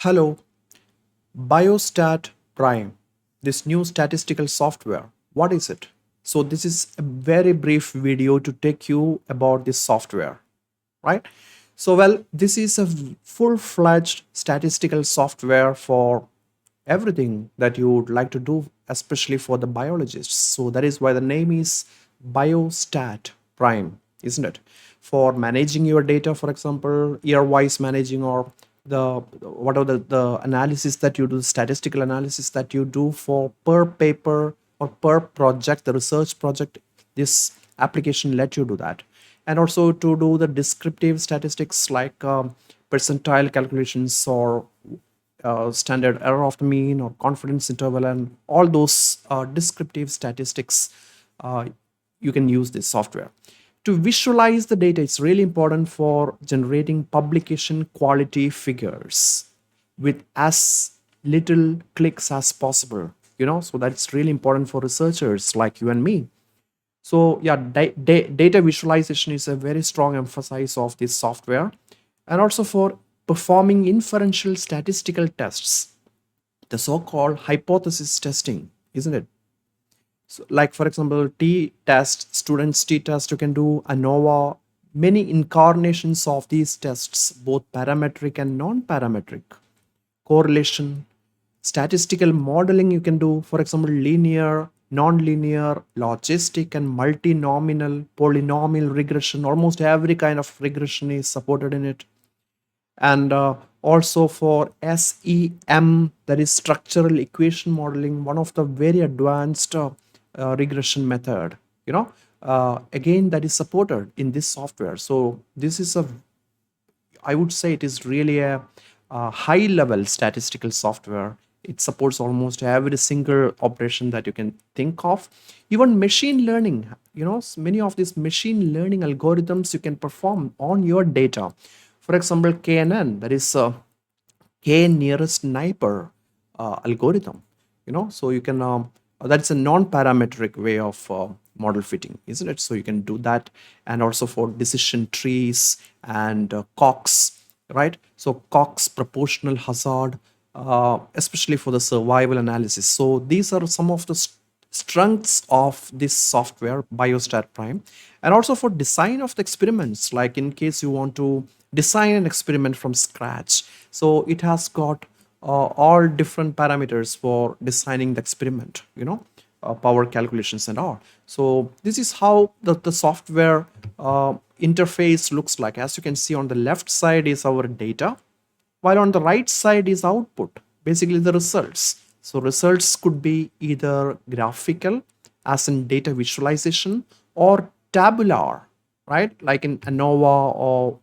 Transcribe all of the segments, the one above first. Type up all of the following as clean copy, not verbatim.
Hello, BioStat Prime, this new statistical software. What is it? So, this is a very brief video to take you about this software, right? This is a full-fledged statistical software for everything that you would like to do, especially for the biologists. So, that is why the name is BioStat Prime, isn't it? For managing your data, for example, year-wise managing or the whatever the analysis that you do, statistical analysis that you do for per paper or per project, the research project, this application let you do that. And also to do the descriptive statistics like percentile calculations or standard error of the mean or confidence interval and all those descriptive statistics, uh, you can use this software to visualize the data. It's really important for generating publication quality figures with as little clicks as possible, so that's really important for researchers like you and me. So yeah, data visualization is a very strong emphasis of this software, and also for performing inferential statistical tests, the so-called hypothesis testing, isn't it? So, like for example, t-test, students t-test, you can do ANOVA, many incarnations of these tests, both parametric and non-parametric, correlation, statistical modeling you can do, for example, linear, non-linear, logistic, and multinomial, polynomial regression. Almost every kind of regression is supported in it. And also for SEM, that is structural equation modeling, one of the very advanced regression method, again, that is supported in this software. So this is I would say it is really a high level statistical software. It supports almost every single operation that you can think of. Even machine learning, many of these machine learning algorithms you can perform on your data. For example, KNN, that is K nearest neighbor algorithm. So you can that's a non-parametric way of model fitting, isn't it? So you can do that, and also for decision trees and Cox, right? So Cox proportional hazard, especially for the survival analysis. So these are some of the strengths of this software, Biostat Prime, and also for design of the experiments. Like in case you want to design an experiment from scratch, so it has got all different parameters for designing the experiment. Power calculations and all. So this is how the software interface looks like. As you can see, on the left side is our data, while on the right side is output, basically the results. So results could be either graphical, as in data visualization, or tabular, right? Like in ANOVA, or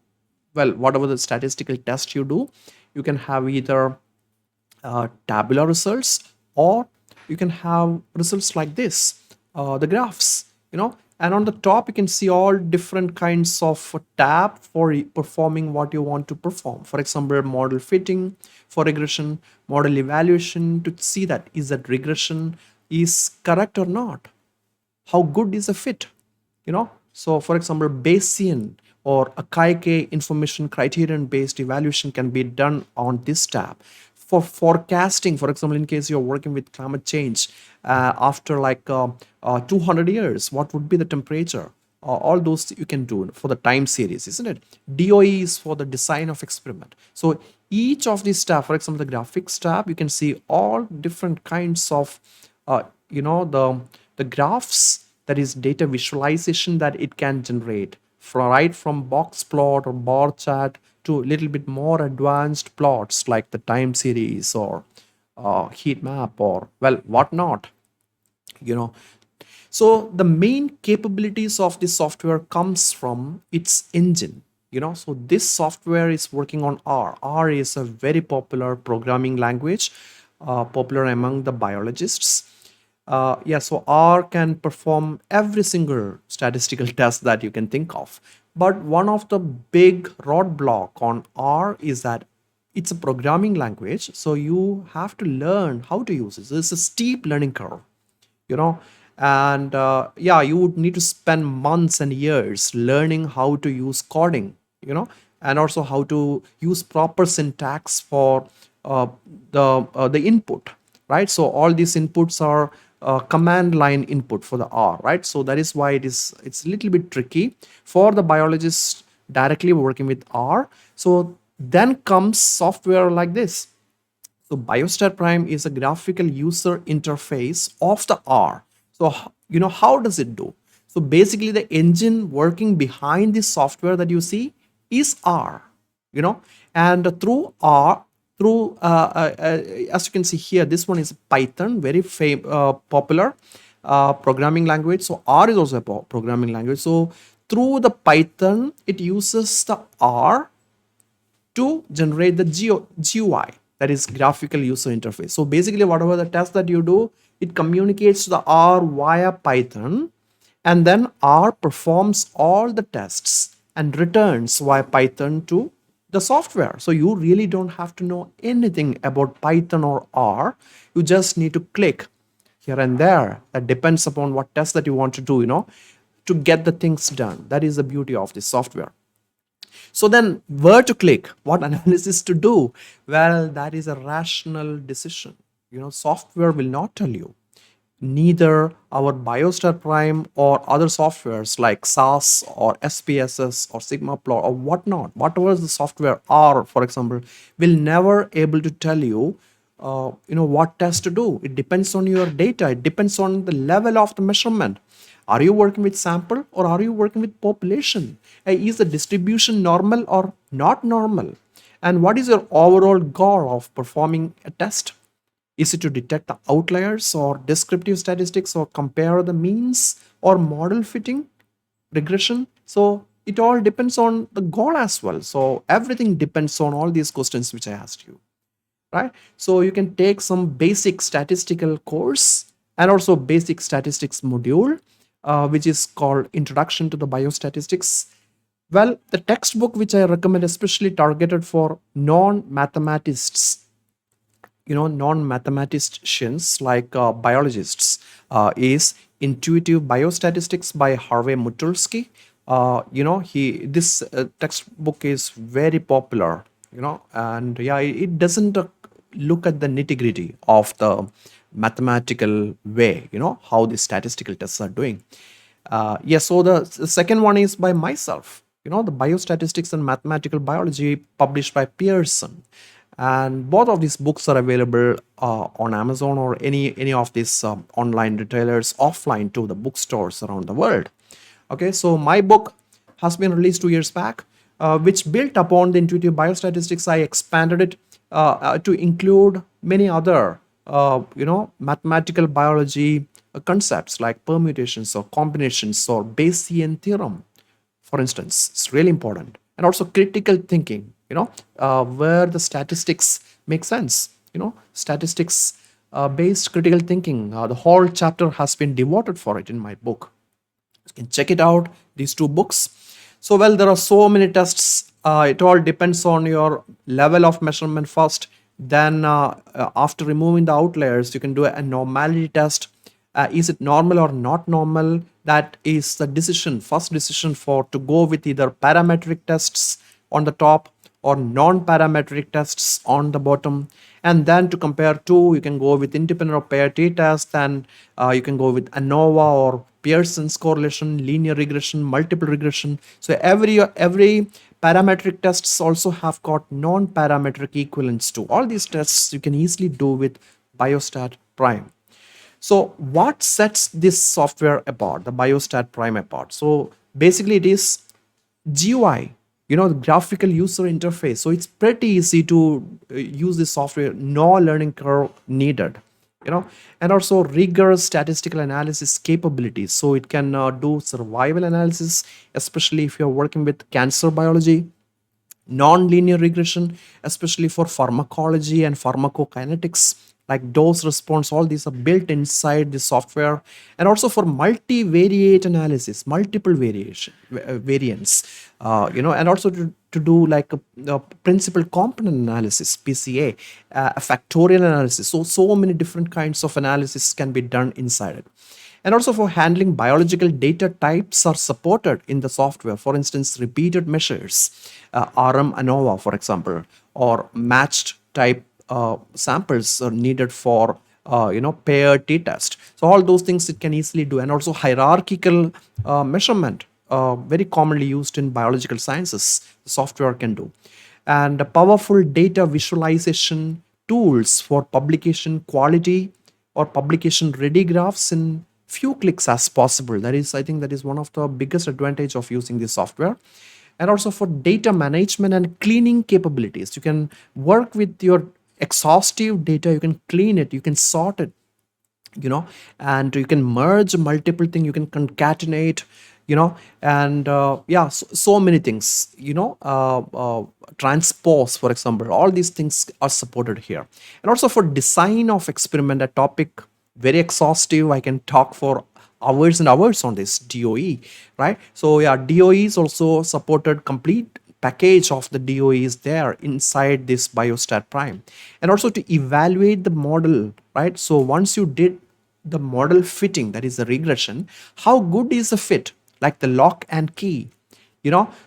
whatever the statistical test you do, you can have either tabular results, or you can have results like this, the graphs, and on the top you can see all different kinds of tab for performing what you want to perform. For example, model fitting for regression, model evaluation to see that is that regression is correct or not, how good is a fit. So for example, Bayesian or Akaike information criterion based evaluation can be done on this tab. For forecasting, for example, in case you're working with climate change, after 200 years, what would be the temperature? All those you can do for the time series, isn't it? DOE is for the design of experiment. So each of these tab, for example, the graphics tab, you can see all different kinds of the graphs, that is data visualization that it can generate, from right from box plot or bar chart to a little bit more advanced plots like the time series or heat map or whatnot. you know so the main capabilities of this software comes from its engine. So this software is working on R is a very popular programming language, popular among the biologists. Yeah, so R can perform every single statistical test that you can think of. But one of the big roadblock on R is that it's a programming language, so you have to learn how to use it. So it's a steep learning curve, you know and yeah, you would need to spend months and years learning how to use coding, and also how to use proper syntax for uh, the input, right? So all these inputs are command line input for the R, right? So that is why it's a little bit tricky for the biologists directly working with R. So then comes software like this. So BioStat Prime is a graphical user interface of the R. So how does it do? So basically, the engine working behind this software that you see is R. You know, and through R, through as you can see here, this one is Python, very popular programming language. So R is also a programming language. So through the Python, it uses the R to generate the GUI, that is graphical user interface. So basically, whatever the test that you do, it communicates to the R via Python, and then R performs all the tests and returns via Python to the software. So you really don't have to know anything about Python or R. You just need to click here and there. That depends upon what test that you want to do, to get the things done. That is the beauty of this software. So then, where to click? What analysis to do? Well, that is a rational decision. Software will not tell you. Neither our BioStat Prime or other softwares like SAS or SPSS or Sigma Plot or whatnot, whatever the software are, for example, will never able to tell you, what test to do. It depends on your data. It depends on the level of the measurement. Are you working with sample or are you working with population? Is the distribution normal or not normal? And what is your overall goal of performing a test? Is it to detect the outliers or descriptive statistics or compare the means or model fitting regression? So it all depends on the goal as well. So everything depends on all these questions which I asked you, right? So you can take some basic statistical course and also basic statistics module, which is called Introduction to the Biostatistics. Well, the textbook which I recommend, especially targeted for non-mathematists, non-mathematicians like biologists, is Intuitive Biostatistics by Harvey Mutulsky. He this textbook is very popular, and yeah, it doesn't look at the nitty-gritty of the mathematical way, how the statistical tests are doing. So the second one is by myself, the Biostatistics and Mathematical Biology, published by Pearson. And both of these books are available on Amazon or any of these online retailers, offline to the bookstores around the world. Okay, so my book has been released 2 years back, which built upon the intuitive biostatistics. I expanded it to include many other, mathematical biology concepts like permutations or combinations or Bayesian theorem, for instance. It's really important. And also critical thinking, where the statistics make sense, statistics based critical thinking. The whole chapter has been devoted for it in my book. You can check it out, these two books. So, well, there are so many tests. It all depends on your level of measurement first. Then, after removing the outliers, you can do a normality test. Is it normal or not normal? That is the decision, first decision for to go with either parametric tests on the top or non-parametric tests on the bottom. And then to compare two, you can go with independent or pair t-test, and you can go with ANOVA or Pearson's correlation, linear regression, multiple regression. So every parametric tests also have got non-parametric equivalents to. All these tests you can easily do with BioStat Prime. So what sets this software apart, the BioStat Prime apart? So basically it is GUI, the graphical user interface. So it's pretty easy to use this software, no learning curve needed, and also rigorous statistical analysis capabilities. So it can do survival analysis, especially if you're working with cancer biology, non-linear regression, especially for pharmacology and pharmacokinetics, like dose response. All these are built inside the software. And also for multivariate analysis, multiple variants, and also to do like a principal component analysis, PCA, a factorial analysis. So many different kinds of analysis can be done inside it. And also for handling biological data types are supported in the software. For instance, repeated measures, RM ANOVA, for example, or matched type samples are needed for pair t-test. So all those things it can easily do. And also hierarchical measurement, very commonly used in biological sciences, the software can do. And powerful data visualization tools for publication quality or publication ready graphs in few clicks as possible. That is, I think that is one of the biggest advantage of using this software. And also for data management and cleaning capabilities, you can work with your exhaustive data, you can clean it, you can sort it, and you can merge multiple things, you can concatenate, and yeah, so many things, transpose, for example, all these things are supported here. And also for design of experiment, a topic very exhaustive, I can talk for hours and hours on this DOE, right? So yeah, DOE is also supported. Complete package of the DOE is there inside this biostat prime. And also to evaluate the model, right? So once you did the model fitting, that is the regression, how good is the fit, like the lock and key,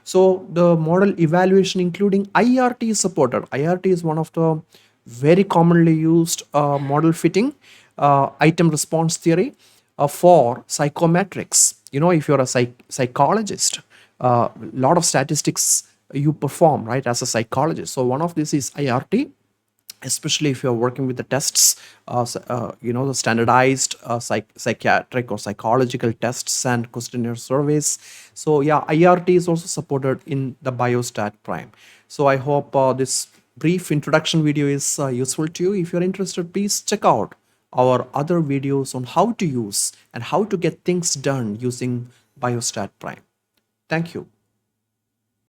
so the model evaluation including IRT is supported. IRT is one of the very commonly used model fitting, item response theory, for psychometrics. If you're a psychologist, a lot of statistics you perform, right, as a psychologist. So one of this is IRT, especially if you're working with the tests, the standardized psychiatric or psychological tests and questionnaire surveys. So yeah, IRT is also supported in the biostat prime. So I hope this brief introduction video is useful to you. If you're interested, please check out our other videos on how to use and how to get things done using biostat prime. Thank you.